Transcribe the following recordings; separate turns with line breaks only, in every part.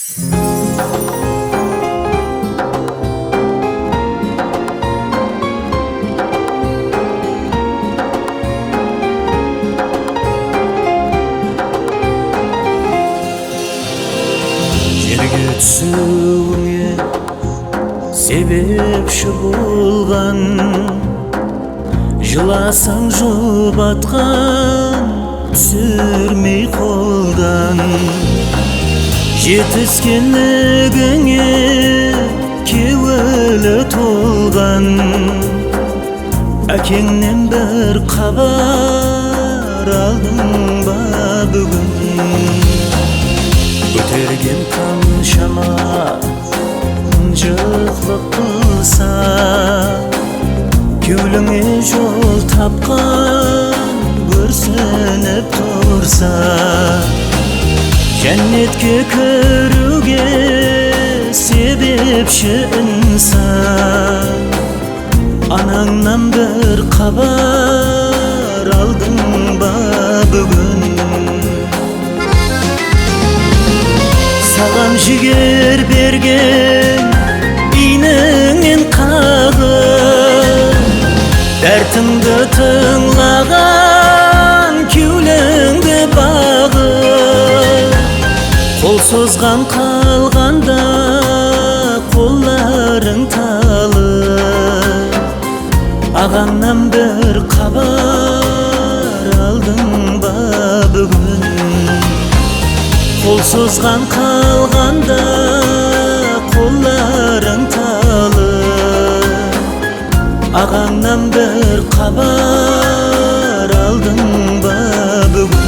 Жерге түсуіңе себепші болған, жыласаң жұбатқан, түсірмей қолдан. Жетіскенлігіңе кеуілі толған, әкеңнен бір хабар алдың ба бүгін? Көтерген қаншама жықлық қылса, кеуліңе жол тапқан көрсініп тұрса, жәннетке кіруге себепші інсан, анаңнан бір хабар алдың ба бүгін? Саған жігер берген иніңнен қағып, дәртіңді тыңлаған кеуліңді бағып, қол созған қалғанда қолларың талып, ағаңнан бір хабар алдың ба бүгін? Қол созған қалғанда қолларың талып, ағаңнан бір хабар алдың ба бүгін?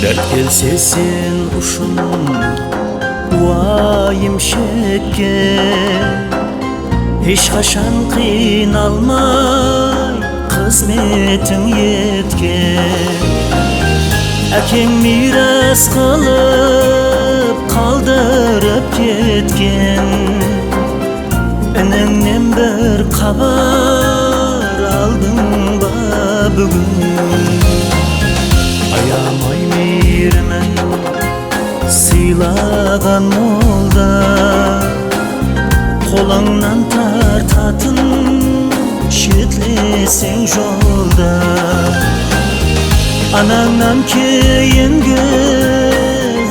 Dert gelse sen uşun uayım şekken, hiç kaşan kıynalmay kısmetin yetken. Әкең miras kılıp kaldırıp ketken, ініңнен bir haber aldың ба бүгін? Аямай мейірімін сыйлаған молда, қолыңнан тартатын шетлесең жолда. Анаңнан кейінгі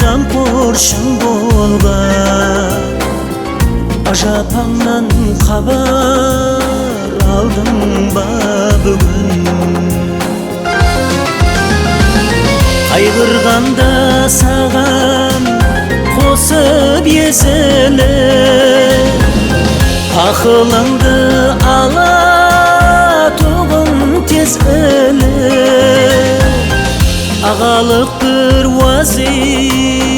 қамқоршың болған, ажапаңнан хабар алдың ба бүгін? Қайғырғанда саған қосып езіліп, ақылыңды ала тұғын тез іліп, ағалық бір уазипаңды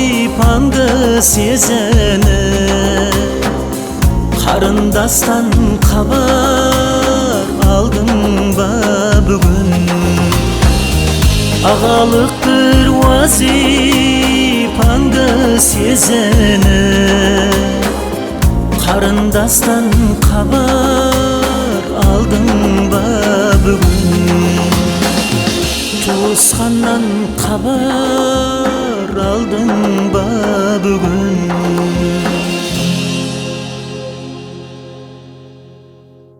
сезініп, қарындастан хабар алдың ба бүгін? Ағалық bir vazipаңды сезініп, қарындастан хабар алдың ба бүгін? Туысқаннан хабар алдың ба